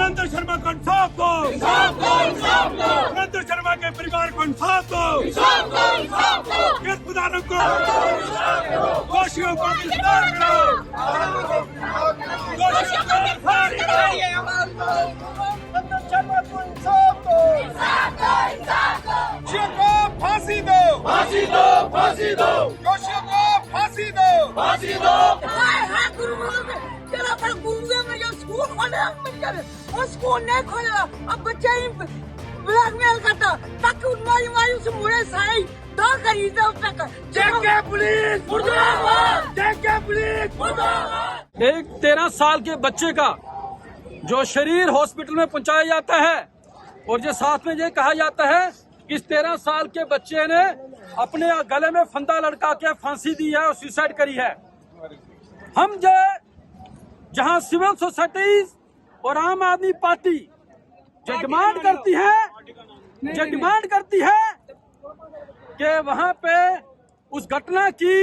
सुरेंद्र शर्मा को इंसाफ दो, सुरेंद्र शर्मा के परिवार को इंसाफ दो, गिरफ्तारों को, दोषियों को गिरफ्तार करो, दोषियों को गिरफ्तार करो। शर्मा को इंसाफ दो, दोषियों को फांसी दो, फांसी दो, फांसी दो, दोषियों को फांसी दो, फांसी दो। स्कूल खोले, स्कूल नहीं खोलेगा, अब बच्चे ही ब्लैकमेल करता ताकि उन्मारी उसे मुड़े साई दो खरीदे तक। जय पुलिस मुर्दाबाद, जय पुलिस मुर्दाबाद। एक 13 साल के बच्चे का जो शरीर हॉस्पिटल में पहुंचाया जाता है और जो साथ में ये कहा जाता है कि इस 13 साल के बच्चे ने अपने गले में फंदा लटका के फांसी दी है और सुसाइड करी है। हम जो जहां सिविल सोसाइटीज और आम आदमी पार्टी जो डिमांड करती है कि वहां पे उस घटना की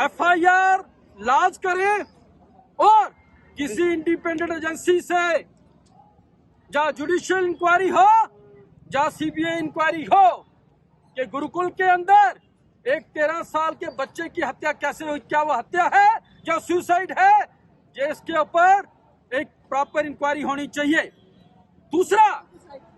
FIR लॉन्च करें और किसी इंडिपेंडेंट एजेंसी से जहाँ जुडिशियल इंक्वायरी हो, जहाँ CBI इंक्वायरी हो कि गुरुकुल के अंदर एक 13 साल के बच्चे की हत्या कैसे हुई, क्या वो हत्या है या सुसाइड है, ये इसके ऊपर एक प्रॉपर इंक्वायरी होनी चाहिए। दूसरा,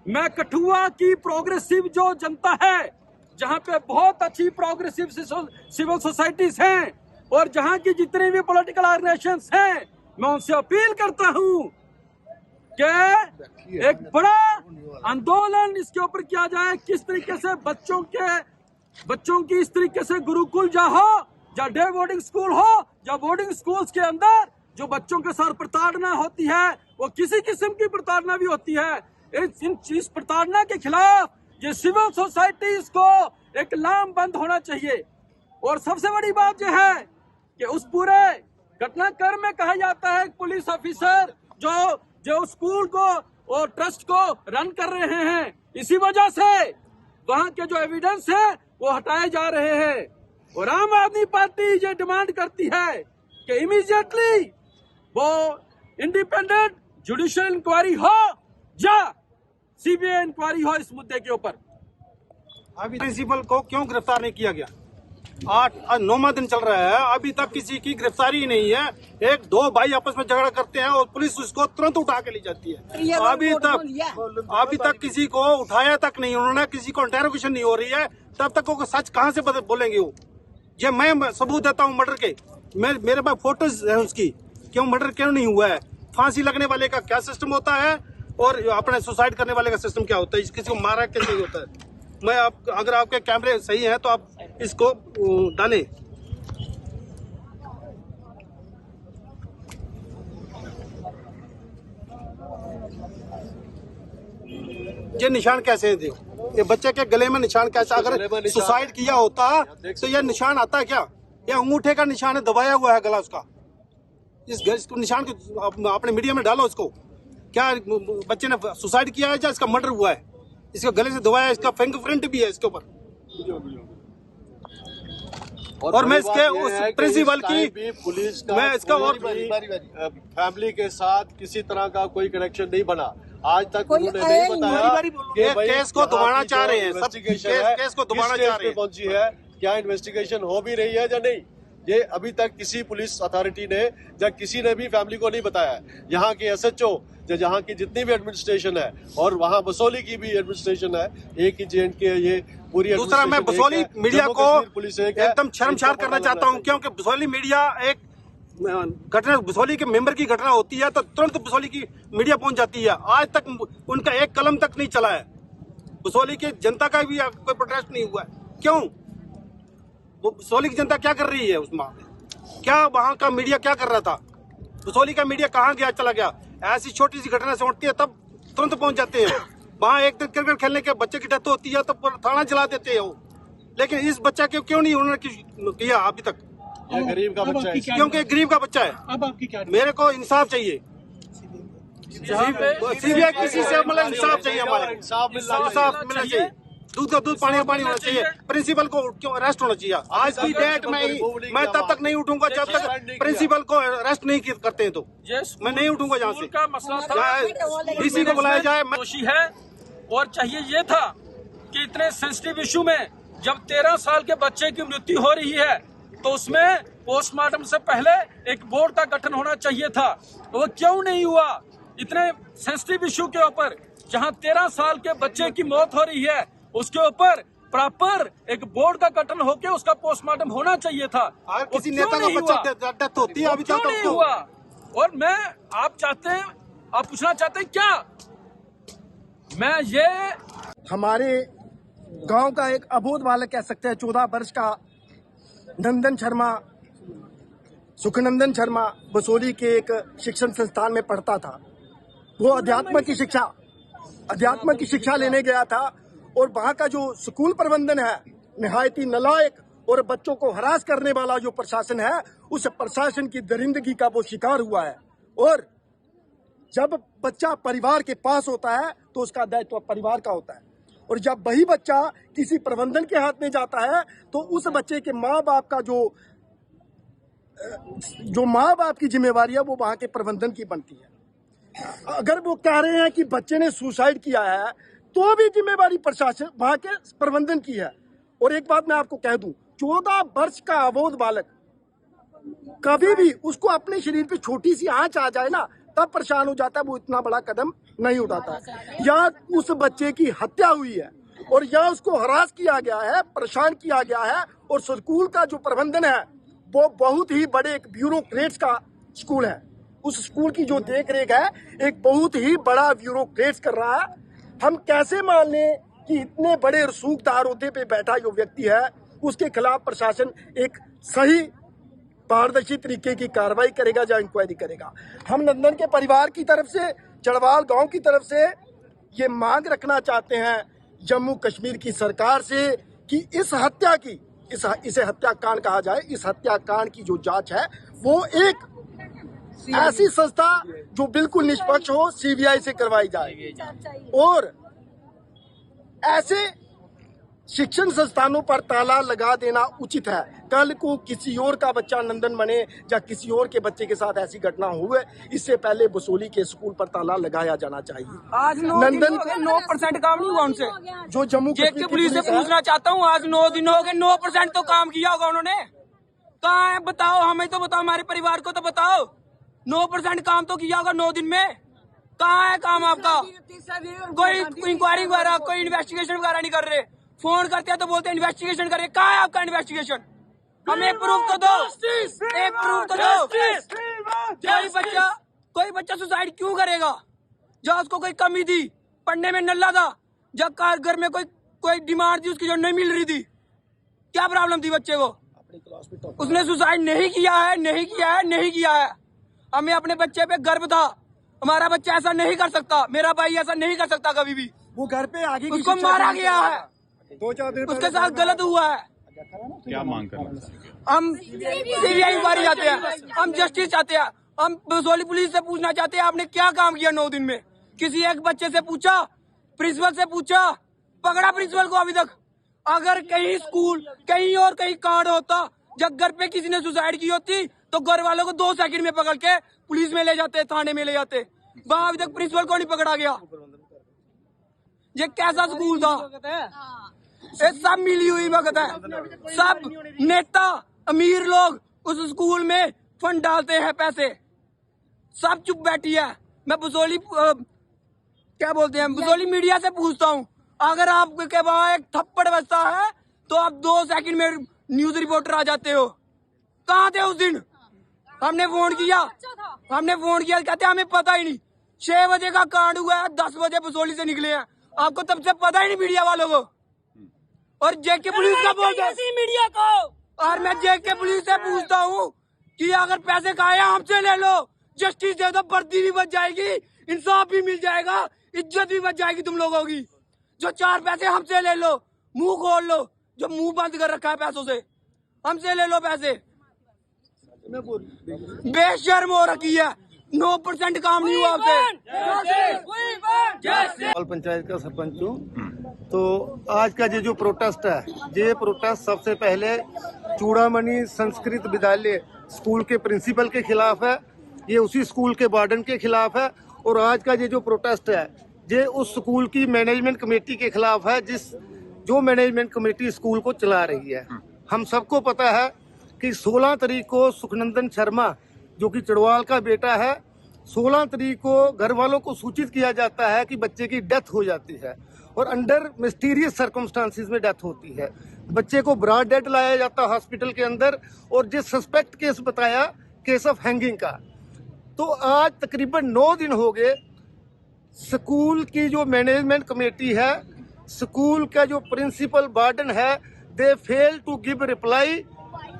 मैं कठुआ की प्रोग्रेसिव जो जनता है, जहाँ पे बहुत अच्छी प्रोग्रेसिव सिविल सोसाइटीज हैं और जहाँ की जितनी भी पॉलिटिकल ऑर्गेनाइजेशंस हैं, मैं उनसे अपील करता हूँ कि एक बड़ा आंदोलन इसके ऊपर किया जाए। किस तरीके से बच्चों की इस तरीके से गुरुकुल जा हो, या डे बोर्डिंग स्कूल हो, या बोर्डिंग स्कूल्स के अंदर जो बच्चों के साथ प्रताड़ना होती है, वो किसी किस्म की प्रताड़ना भी होती है, इस प्रताड़ना के खिलाफ ये सिविल सोसाइटीज को एक लाम बंद होना चाहिए। और सबसे बड़ी बात यह है कि उस पूरे घटनाक्रम में कहा जाता है पुलिस ऑफिसर जो स्कूल को और ट्रस्ट को रन कर रहे हैं, इसी वजह से वहाँ के जो एविडेंस है वो हटाए जा रहे हैं। और आम आदमी पार्टी ये डिमांड करती है कि इमीडिएटली वो इंडिपेंडेंट जुडिशियल इंक्वायरी हो या CBI इंक्वायरी हो इस मुद्दे के ऊपर। अभी प्रिंसिपल को क्यों गिरफ्तार नहीं किया गया? 9वां दिन चल रहा है, अभी तक किसी की गिरफ्तारी ही नहीं है। एक दो भाई आपस में झगड़ा करते हैं और पुलिस उसको तुरंत उठा के ले जाती है। अभी तक किसी को उठाया तक नहीं उन्होंने, किसी को इंटेरोगेशन नहीं हो रही है, तब तक वो सच कहाँ से बोलेंगे वो? ये मैं सबूत देता हूँ मर्डर के, मेरे पास फोटोज है उसकी, क्यों मर्डर क्यों नहीं हुआ है, फांसी लगने वाले का क्या सिस्टम होता है और अपने सुसाइड करने वाले का सिस्टम क्या होता है, किसी को मारा कैसे होता है। मैं अगर आपके कैमरे सही हैं तो आप इसको डालें। ये निशान कैसे हैं? देखो ये बच्चे के गले में निशान कैसे, अगर सुसाइड किया होता तो ये निशान आता क्या? ये अंगूठे का निशान है, दबाया हुआ है गला उसका। इसको निशान को अपने मीडिया में डालो। इसको क्या बच्चे ने सुसाइड किया है या इसका मर्डर हुआ है? इसके गले से दबाया, इसका फिंगरप्रिंट भी है इसके ऊपर। और मैं इसके उस प्रिंसिपल की पुलिस मैं इसका और फैमिली के साथ किसी तरह का कोई कनेक्शन नहीं बना आज तक। उन्होंने नहीं बताया कि केस को दबाना चाह रहे हैं, केस को दबाना चाह रहे हैं। पहुंची है, क्या इन्वेस्टिगेशन हो भी रही है या नहीं, ये अभी तक किसी पुलिस अथॉरिटी ने या किसी ने भी फैमिली को नहीं बताया है। यहाँ के SHO जहाँ की जितनी भी एडमिनिस्ट्रेशन है और वहाँ बसोली की भी एडमिनिस्ट्रेशन है, एक ही JNK के ये पूरी। दूसरा, मैं बसोली मीडिया को एकदम शर्मसार करना चाहता हूँ, क्योंकि बसोली मीडिया एक घटना, बसोली के मेंबर की घटना होती है तो तुरंत बसोली की मीडिया पहुंच जाती है। आज तक उनका एक कलम तक नहीं चला है। बसोली की जनता का भी कोई प्रोटेस्ट नहीं हुआ है। क्यों? वो बसोली की जनता क्या कर रही है उसमें? क्या वहाँ का मीडिया क्या कर रहा था? बसोली का मीडिया कहाँ गया, चला गया? ऐसी छोटी सी घटना से उठती है तब तुरंत पहुंच जाते हैं। वहाँ एक दिन क्रिकेट खेलने के बच्चे की डेथ होती है तो थाना चला देते हैं वो। लेकिन इस बच्चा के क्यों नहीं उन्होंने किया अभी तक? गरीब का बच्चा है, क्योंकि गरीब का बच्चा है। अब आपकी क्या? मेरे को इंसाफ चाहिए, CBI किसी से मतलब इंसाफ चाहिए, हमारे इंसाफ मिलना चाहिए। दूध का दूध, पानी का पानी होना चाहिए। प्रिंसिपल को क्यों अरेस्ट होना चाहिए? आज की डेट में ही मैं तब तक नहीं उठूंगा जब तक प्रिंसिपल को अरेस्ट नहीं करते हैं। तो मैं नहीं उठूंगा यहाँ से। का मसला था, डीसी को बुलाया जाए। दोषी है और चाहिए ये था कि इतने सेंसिटिव इशू में जब 13 साल के बच्चे की मृत्यु हो रही है तो उसमें पोस्टमार्टम से पहले एक बोर्ड का गठन होना चाहिए था। वो क्यों नहीं हुआ? इतने सेंसिटिव इशू के ऊपर जहां 13 साल के बच्चे की मौत हो रही है उसके ऊपर प्रॉपर एक बोर्ड का गठन होकर उसका पोस्टमार्टम होना चाहिए था। किसी नेता का बच्चा डेथ होती है अभी तक नहीं हुआ। और मैं आप पूछना चाहते हैं क्या? मैं ये हमारे गांव का एक अबोध बालक कह सकते हैं, 14 वर्ष का नंदन शर्मा, सुखनंदन शर्मा बसोली के एक शिक्षण संस्थान में पढ़ता था। वो अध्यात्म की शिक्षा लेने गया था और वहाँ का जो स्कूल प्रबंधन है निहायत ही नालायक और बच्चों को हरास करने वाला जो प्रशासन है, उस प्रशासन की दरिंदगी का वो शिकार हुआ है। और जब बच्चा परिवार के पास होता है तो उसका दायित्व परिवार का होता है, और जब वही बच्चा किसी प्रबंधन के हाथ में जाता है तो उस बच्चे के माँ बाप का जो माँ बाप की जिम्मेवारी है वो वहाँ के प्रबंधन की बनती है। अगर वो कह रहे हैं कि बच्चे ने सुसाइड किया है तो भी जिम्मेवारी प्रशासन वहाँ के प्रबंधन की है। और एक बात मैं आपको कह दूं, 14 वर्ष का अबोध बालक कभी भी उसको अपने शरीर पे छोटी सी आंच आ जाए ना तब परेशान हो जाता है, वो इतना बड़ा कदम नहीं उठाता है। या उस बच्चे की हत्या हुई है और या उसको हरास किया गया है, परेशान किया गया है, और स्कूल का जो प्रबंधन है वो बहुत ही बड़े एक ब्यूरोक्रेट्स का स्कूल है। उस स्कूल की जो देख रेख है एक बहुत ही बड़ा ब्यूरोक्रेट्स कर रहा है। हम कैसे मान लें कि इतने बड़े रसूखदार ओहदे पे बैठा जो व्यक्ति है उसके खिलाफ प्रशासन एक सही पारदर्शी तरीके की कार्रवाई करेगा या इंक्वायरी करेगा? हम नंदन के परिवार की तरफ से, चड़वाल गांव की तरफ से ये मांग रखना चाहते हैं जम्मू कश्मीर की सरकार से कि इस हत्या की, इसे हत्याकांड कहा जाए, इस हत्याकांड की जो जांच है वो एक ऐसी संस्था जो बिल्कुल निष्पक्ष हो, सीबीआई से करवाई जाए। और ऐसे शिक्षण संस्थानों पर ताला लगा देना उचित है। कल को किसी और का बच्चा नंदन बने या किसी और के बच्चे के साथ ऐसी घटना हुए, इससे पहले बसोली के स्कूल पर ताला लगाया जाना चाहिए। आज नंदन 9% काम नहीं हुआ उनसे। जो जम्मू कश्मीर पुलिस से पूछना चाहता हूँ, आज 9 दिन हो गए, 9% तो काम किया होगा उन्होंने। कहाँ है बताओ, हमें तो बताओ, हमारे परिवार को तो बताओ। 9% काम तो किया होगा 9 दिन में। कहाँ है काम आपका? कोई इंक्वायरी वगैरह, कोई इन्वेस्टिगेशन वगैरह नहीं कर रहे। फोन करते हैं तो बोलते हैं इन्वेस्टिगेशन करिए। कहाँ है आपका इन्वेस्टिगेशन? हमें प्रूफ तो दो, एक प्रूफ तो दो। कोई बच्चा सुसाइड क्यों करेगा? जब उसको कोई कमी थी, पढ़ने में नल्ला था, जब घर में कोई डिमांड थी उसकी जो नहीं मिल रही थी, क्या प्रॉब्लम थी बच्चे को? उसने सुसाइड नहीं किया है। हमें अपने बच्चे पे गर्व था। हमारा बच्चा ऐसा नहीं कर सकता, मेरा भाई ऐसा नहीं कर सकता कभी भी। वो घर पे आगे उसको मारा गया है, 2-4 दिन उसके साथ गलत हुआ है। क्या मांग करना? हम सीबीआई इंक्वायरी चाहते हैं, हम जस्टिस चाहते हैं। हम बसोली पुलिस से पूछना चाहते हैं आपने क्या काम किया 9 दिन में? किसी एक बच्चे से पूछा, प्रिंसिपल से पूछा, पकड़ा प्रिंसिपल को अभी तक? अगर कहीं स्कूल कहीं और कहीं कांड होता, जब घर पे किसी ने सुसाइड की होती तो घर वालों को 2 सेकंड में पकड़ के पुलिस में ले जाते, थाने में ले जाते। वहाँ अभी तक प्रिंसिपल को नहीं पकड़ा गया। ये कैसा स्कूल था? ये सब मिली हुई भगत है। सब नेता अमीर लोग उस स्कूल में फंड डालते हैं, पैसे। सब चुप बैठी है। मैं बसोली बसोली मीडिया से पूछता हूँ, अगर आपके वहाँ एक थप्पड़ बजता है तो आप 2 सेकंड में न्यूज रिपोर्टर आ जाते हो। कहाँ थे उस दिन? हमने फोन किया, कहते हमें पता ही नहीं। 6 बजे का कांड हुआ है, 10 बजे बसोली से निकले हैं। आपको तब से पता ही नहीं मीडिया वालों को। और जेके पुलिस का बोलते हैं मीडिया को। और मैं जेके पुलिस से पूछता हूँ कि अगर पैसे खाए हमसे ले लो, जस्टिस दे दो, वर्दी भी बच जाएगी, इंसाफ भी मिल जाएगा, इज्जत भी बच जाएगी तुम लोगों की। जो 4 पैसे हमसे ले लो, मुंह खोल लो, जो मुंह बंद कर रखा है पैसों से, हमसे ले लो पैसे। बेशर्म हो रखी है। 9% काम नहीं हुआ आपसे। और पंचायत का सरपंच हूँ। तो आज का जो प्रोटेस्ट है, ये प्रोटेस्ट सबसे पहले चूड़ामणि संस्कृत विद्यालय स्कूल के प्रिंसिपल के खिलाफ है, ये उसी स्कूल के वार्डन के खिलाफ है। और आज का ये जो प्रोटेस्ट है, ये उस स्कूल की मैनेजमेंट कमेटी के खिलाफ है, जो मैनेजमेंट कमेटी स्कूल को चला रही है। हम सबको पता है कि 16 तारीख को सुखनंदन शर्मा जो कि चढ़वाल का बेटा है, 16 तारीख को घर वालों को सूचित किया जाता है कि बच्चे की डेथ हो जाती है और अंडर मिस्टीरियस सर्कमस्टांसिस में डेथ होती है। बच्चे को ब्रॉड डेड लाया जाता है हॉस्पिटल के अंदर और जो सस्पेक्ट केस बताया केस ऑफ हैंगिंग का। तो आज तकरीबन 9 दिन हो गए, स्कूल की जो मैनेजमेंट कमेटी है, स्कूल का जो प्रिंसिपल वार्डन है, they fail to give reply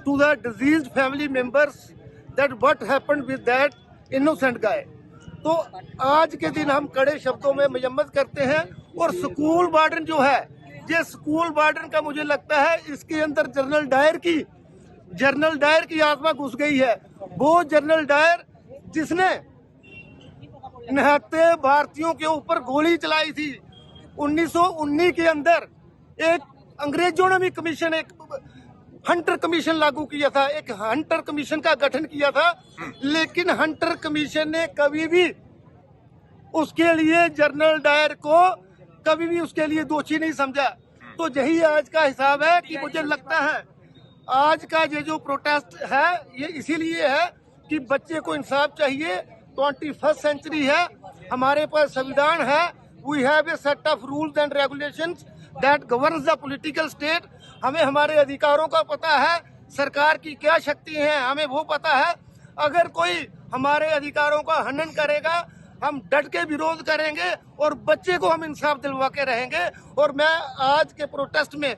to the deceased family members that what happened with that innocent guy. तो आज के दिन हम कड़े शब्दों में मजम्मत करते हैं। और स्कूल वार्डन जो है, ये स्कूल वार्डन का मुझे लगता है इसके अंदर जनरल डायर की आत्मा घुस गई है। वो जनरल डायर जिसने निहत्थे भारतीयों के ऊपर गोली चलाई थी 1919 के अंदर। एक अंग्रेजों ने भी कमीशन, एक हंटर कमीशन लागू किया था, एक हंटर कमीशन का गठन किया था, लेकिन हंटर कमीशन ने कभी भी उसके लिए जनरल डायर को कभी भी उसके लिए दोषी नहीं समझा। तो यही आज का हिसाब है कि मुझे लगता है आज का ये जो प्रोटेस्ट है ये इसीलिए है कि बच्चे को इंसाफ चाहिए। 21st सेंचुरी है, हमारे पास संविधान है, we have a set of rules and regulations that governs the political state. हमें हमारे अधिकारों का पता है, सरकार की क्या शक्ति है हमें वो पता है। अगर कोई हमारे अधिकारों का हनन करेगा, हम डट के विरोध करेंगे और बच्चे को हम इंसाफ दिलवा के रहेंगे। और मैं आज के प्रोटेस्ट में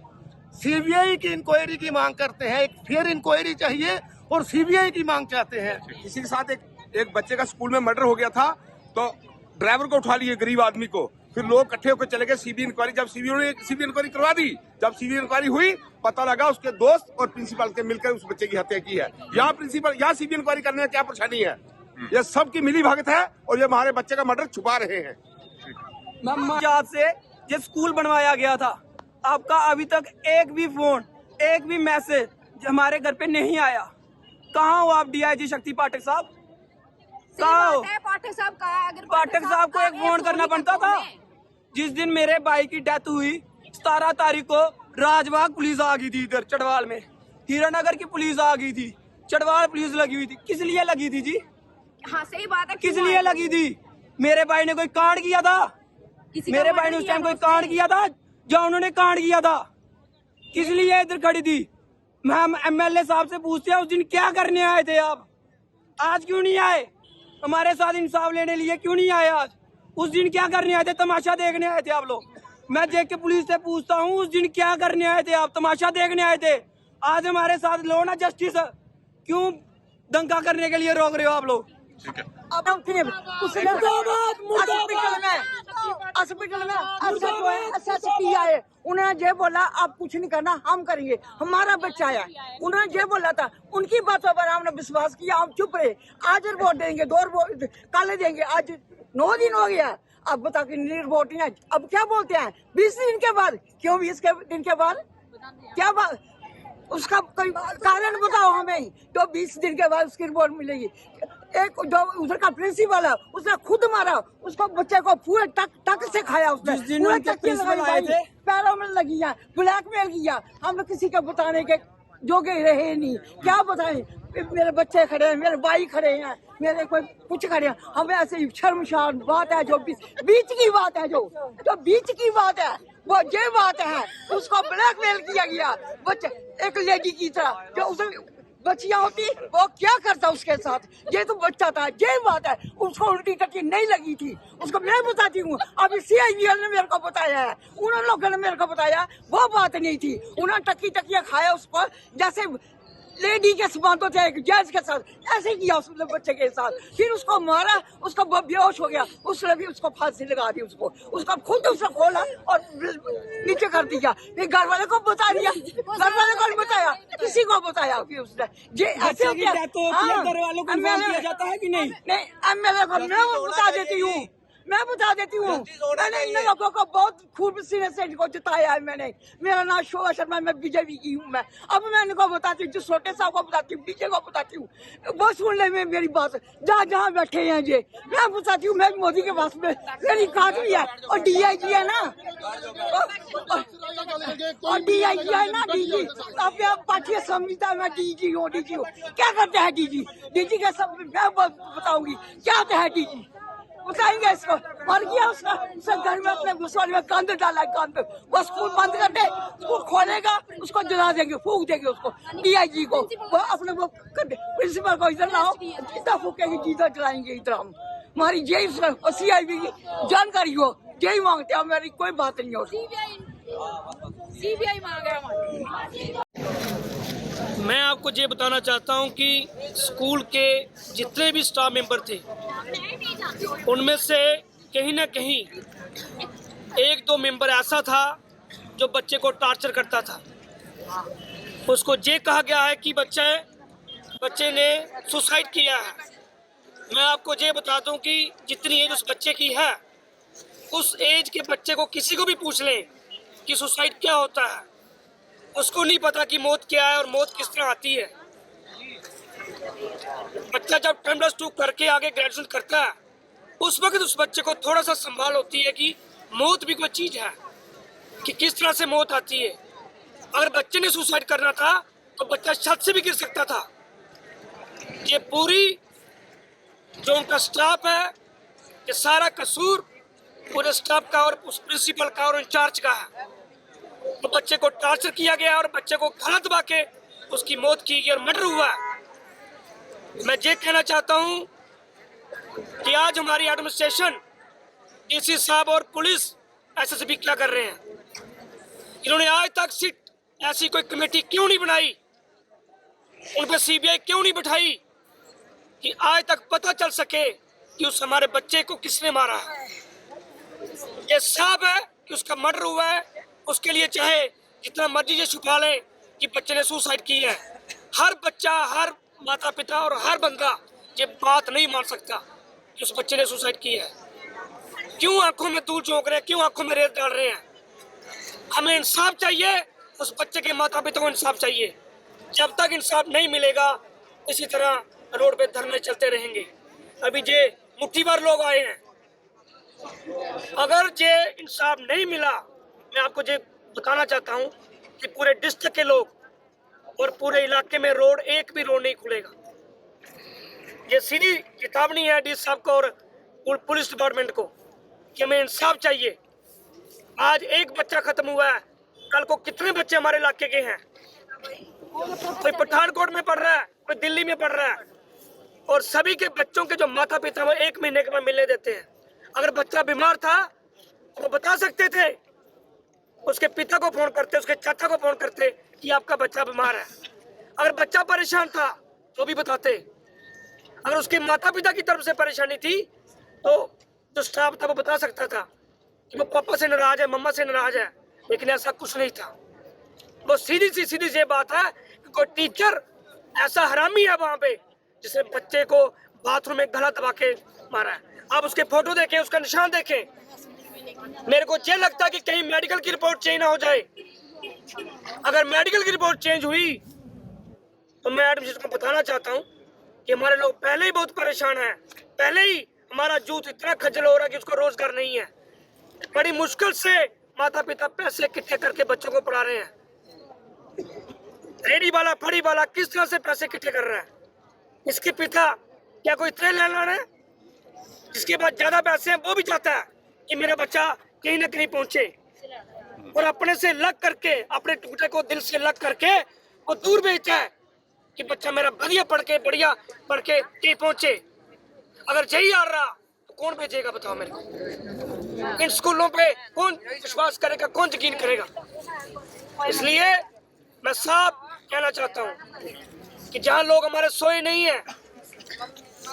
सीबीआई की इंक्वायरी की मांग करते हैं, एक फेयर इंक्वायरी चाहिए और सीबीआई की मांग चाहते हैं। इसी के साथ एक बच्चे का स्कूल में मर्डर हो गया था, तो ड्राइवर को उठा लिए, गरीब आदमी को, फिर लोग इकट्ठे होकर चले गए सीबीआई इंक्वायरी। जब सीबीआई इंक्वायरी करवा दी, जब सीबीआई इंक्वायरी हुई, पता लगा उसके दोस्त और प्रिंसिपल के मिलकर उस बच्चे की हत्या की है। यहाँ प्रिंसिपल, यहाँ सीबीआई इंक्वायरी करने में क्या परेशानी है? ये सबकी मिली भगत है और ये हमारे बच्चे का मर्डर छुपा रहे हैं। याद से ये स्कूल बनवाया गया था, आपका अभी तक एक भी फोन, एक भी मैसेज हमारे घर पे नहीं आया। कहाँ हो आप डीआईजी शक्ति पाठक साहब? कहाँ हो? पाठक साहब को एक फोन करना पड़ता था। जिस दिन मेरे भाई की डेथ हुई 17 तारीख को राजबाग पुलिस आ गई थी, इधर चढ़वाल में हीरानगर की पुलिस आ गई थी, चढ़वाल पुलिस लगी हुई थी। किस लिए लगी थी जी? हाँ सही बात है। किस लिए लगी थी? मेरे भाई ने कोई कांड किया था? मेरे भाई ने उस टाइम कोई कांड किया था? जो उन्होंने कांड किया था, किस लिए इधर खड़ी थी? हम एमएलए साहब से पूछते हैं उस दिन क्या करने आए थे आप? आज क्यों नहीं आए? हमारे साथ इंसाफ लेने लिए क्यों नहीं आए आज? उस दिन क्या करने आए थे? तमाशा देखने आए थे आप लोग? मैं देख के पुलिस से पूछता हूँ, उस दिन क्या करने आए थे आप? तमाशा देखने आए थे? आज हमारे साथ लो ना जस्टिस, क्यों दंगा करने के लिए रोक रहे हो आप लोग? अब हॉस्पिटल में एसएच किया है, उन्होंने ये बोला आप कुछ नहीं करना, हम करेंगे, हमारा बच्चा है। उन्होंने ये बोला था, उनकी बातों पर हमने विश्वास किया, हम चुप रहे। आज रिपोर्ट देंगे, 2 रिपोर्ट कल देंगे, आज 9 दिन हो गया। अब बता कि रिपोर्ट नहीं है, अब क्या बोलते हैं 20 दिन के बाद? क्यों 20 दिन के बाद? क्या बात, उसका कोई कारण बताओ हमें, तो 20 दिन के बाद उसकी रिपोर्ट मिलेगी। एक जो उधर का प्रिंसिपल है, उसने खुद मारा उसको, बच्चे को पूरे टक से खाया उसने, पूरे प्रिंसिपल आए थे, पैरों में लगी है, ब्लैकमेल किया। हम लोग किसी को बताने के जोगे रहे नहीं, क्या बताएं? मेरे बच्चे खड़े हैं, मेरे भाई खड़े हैं, मेरे कोई कुछ खड़े हैं। हमें ऐसे शर्मशार बात है, जो बीच की बात है, जो बीच की बात है, वो ये बात है, उसको ब्लैकमेल किया गया। बच्चे एक लेडी की तरह, जो उसे बच्चियां होती वो क्या करता उसके साथ? ये तो बच्चा था, ये बात है। उसको उल्टी टट्टी नहीं लगी थी, उसको मैं बताती हूँ। अभी CIBL ने मेरे को बताया है, उन लोगों ने मेरे को बताया, वो बात नहीं थी। उन्होंने टक्किया खाया उसको, जैसे लेडी के संबंध थे एक जज के साथ, ऐसे किया उसने बच्चे के साथ। फिर उसको मारा, उसका बेहोश हो गया, उसने भी उसको फांसी लगा दी। उसका खुद उसने खोला और नीचे कर दिया। फिर घर वाले को बता दिया, घर वाले को नहीं बताया, किसी को बताया कि उसने ये ऐसे किया। घर वालों को इन्फॉर्म किया जाता है कि नहीं? नहीं, एमएलए को मैं बता देती हूँ, मैं बता देती हूँ, मैंने इन लोगों को बहुत खूब सीने से इनको जिताया है मैंने। मेरा नाम शोभा शर्मा, मैं बीजेपी की हूँ। मैं अब मैं इनको बताती हूँ, जो छोटे साहब को बताती हूँ, डीजे को बताती हूँ, वो सुन ले मेरी बात। जहाँ जहाँ बैठे हैं ये, मैं बताती हूँ, मैं मोदी के पास में मेरी काट भी है, और DIG है ना, और DIG है ना, DG अब पार्टी संहिता में DG हूँ। क्या करते हैं DG का सब मैं बताऊंगी क्या है DG, बताएंगे इसको। मर गया उसका, सब घर में अपने घुसवाने में गंद डाला है, गंद। वो स्कूल बंद कर दे, स्कूल खोलेगा, उसको जला देंगे, फूक देंगे उसको, DIG को। वो अपने वो कर दे, प्रिंसिपल को इधर लाओ, जितना फूकेंगे जितना जलाएंगे इधर हम। हमारी यही CIB की जानकारी हो, यही मांगते हैं, हमारी कोई बात नहीं हो। CBI मांग रहा हूँ। मैं आपको ये बताना चाहता हूं कि स्कूल के जितने भी स्टाफ मेंबर थे, उनमें से कहीं ना कहीं एक दो मेंबर ऐसा था जो बच्चे को टॉर्चर करता था। उसको ये कहा गया है कि बच्चे ने सुसाइड किया है। मैं आपको ये बता दूं कि जितनी एज उस बच्चे की है, उस एज के बच्चे को किसी को भी पूछ लें कि सुसाइड क्या होता है, उसको नहीं पता कि मौत क्या है और मौत किस तरह आती है। बच्चा जब 10+2 करके आगे ग्रेजुएशन करता है, उस वक्त उस बच्चे को थोड़ा सा संभाल होती है कि मौत भी कोई चीज़ है, कि किस तरह से मौत आती है। अगर बच्चे ने सुसाइड करना था तो बच्चा छत से भी गिर सकता था। ये पूरी जो उनका स्टाफ है, ये सारा कसूर पूरे स्टाफ का और उस प्रिंसिपल का और इंचार्ज का है। तो बच्चे को टॉर्चर किया गया और बच्चे को खाना दबा के उसकी मौत की गई और मर्डर हुआ है। मैं ये कहना चाहता हूँ कि आज हमारी एडमिनिस्ट्रेशन, DC साहब और पुलिस SSB क्या कर रहे हैं। इन्होंने आज तक ऐसी कोई कमेटी क्यों नहीं बनाई, उन पर CBI क्यों नहीं बैठाई कि आज तक पता चल सके कि उस हमारे बच्चे को किसने मारा है। ये साफ है कि उसका मर्डर हुआ है, उसके लिए चाहे जितना मर्जी ये छुपा लें कि बच्चे ने सुसाइड की है। हर बच्चा, हर माता पिता और हर बंदा ये बात नहीं मान सकता कि उस बच्चे ने सुसाइड की है। क्यों आंखों में धूल झोंक रहे हैं, क्यों आंखों में रेत डाल रहे हैं। हमें इंसाफ चाहिए, उस बच्चे के माता पिता को इंसाफ चाहिए। जब तक इंसाफ नहीं मिलेगा, इसी तरह रोड पे धरने चलते रहेंगे। अभी ये मुट्ठी भर लोग आए हैं, अगर ये इंसाफ नहीं मिला, मैं आपको ये बताना चाहता हूँ कि पूरे डिस्ट्रिक्ट के लोग और पूरे इलाके में रोड, एक भी रोड नहीं खुलेगा। ये सीधी चेतावनी है DC साहब को और पुलिस डिपार्टमेंट को कि हमें इंसाफ चाहिए। आज एक बच्चा खत्म हुआ है, कल को कितने बच्चे हमारे इलाके के हैं। कोई पठानकोट में पढ़ रहा है, कोई दिल्ली में पढ़ रहा है, और सभी के बच्चों के जो माता पिता वो 1 महीने के बाद मिलने देते हैं। अगर बच्चा बीमार था तो बता सकते थे, उसके पिता को फोन करते, उसके चाचा को फोन करते कि आपका बच्चा बीमार है। अगर बच्चा परेशान था तो भी बताते। अगर उसके माता पिता की तरफ से परेशानी थी तो जो स्टाफ था वो बता सकता था कि वो पापा से नाराज है, मम्मा से नाराज है, लेकिन ऐसा कुछ नहीं था। वो सीधी सी ये बात है कि कोई टीचर ऐसा हरामी है वहां पे जिसने बच्चे को बाथरूम में गला दबा के मारा है। आप उसके फोटो देखें, उसका निशान देखें। मेरे को ये लगता है कि कहीं मेडिकल की रिपोर्ट चेंज ना हो जाए। अगर मेडिकल की रिपोर्ट चेंज हुई तो मैं एडमिनिस्ट्रेशन को बताना चाहता हूँ कि हमारे लोग पहले ही बहुत परेशान हैं, पहले ही हमारा यूथ इतना खज्जल हो रहा है कि उसको रोजगार नहीं है। बड़ी मुश्किल से माता पिता पैसे इकट्ठे करके बच्चों को पढ़ा रहे हैं। रेडी वाला, फड़ी वाला किस तरह से पैसे इकट्ठे कर रहा है। इसके पिता क्या कोई इतने लाना है, जिसके पास ज्यादा पैसे हैं वो भी चाहता है कि मेरा बच्चा कहीं ना कहीं पहुंचे, और अपने से लग करके, अपने टुकड़े को दिल से लग करके वो दूर भेजता है कि बच्चा मेरा बढ़िया पढ़ के कहीं पहुंचे। अगर यही आ रहा तो कौन भेजेगा, बताओ मेरे को। इन स्कूलों पे कौन विश्वास करेगा, कौन यकीन करेगा। इसलिए मैं साफ कहना चाहता हूँ कि जहाँ लोग हमारे सोए नहीं है,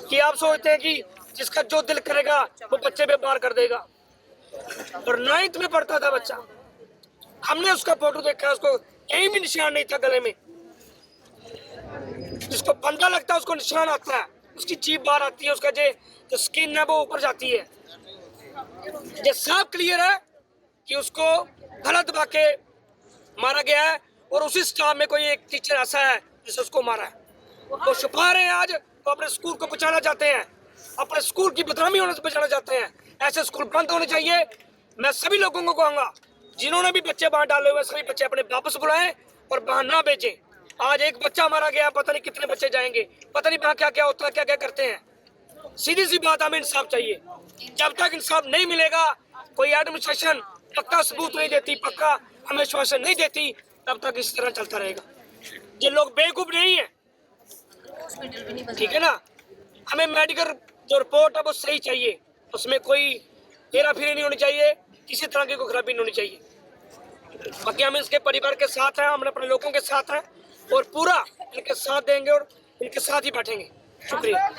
कि आप सोचते हैं कि जिसका जो दिल करेगा वो बच्चे पे वार कर देगा। और 9th में पढ़ता था बच्चा, हमने उसका फोटो देखा, उसको कहीं भी निशान नहीं था गले में। जिसको फंदा लगता है उसको निशान आता है, उसकी जीभ बाहर आती है, उसका जो स्किन है वो ऊपर जाती है। ये साफ क्लियर है कि उसको गलत दबा के मारा गया है और उसी स्टाफ में कोई एक टीचर ऐसा है जिसने उसको मारा है। वो छुपा रहे हैं आज, वो अपने स्कूल को बचाना चाहते हैं, अपने स्कूल की बदनामी होने से बचाना चाहते हैं। ऐसे स्कूल बंद होने चाहिए। मैं सभी लोगों को कहूंगा जिन्होंने भी बच्चे बाहर डाले हुए सभी बच्चे अपने वापस बुलाएं और बाहर ना भेजें। आज एक बच्चा मारा गया, पता नहीं कितने बच्चे जाएंगे, पता नहीं वहाँ क्या क्या होता है, क्या क्या करते हैं। सीधी सी बात, हमें इंसाफ चाहिए। जब तक इंसाफ नहीं मिलेगा, कोई एडमिनिस्ट्रेशन पक्का सबूत नहीं देती, पक्का हमें आश्वासन नहीं देती, तब तक इस तरह चलता रहेगा। ये लोग बेवकूफ नहीं है, ठीक है ना। हमें मेडिकल जो रिपोर्ट है वो सही चाहिए, उसमें कोई हेरा फेरी नहीं होनी चाहिए, किसी तरह की कोई खराबी नहीं होनी चाहिए। बाकी हम इसके परिवार के साथ हैं, हम अपने लोगों के साथ हैं और पूरा इनके साथ देंगे और इनके साथ ही बैठेंगे। शुक्रिया।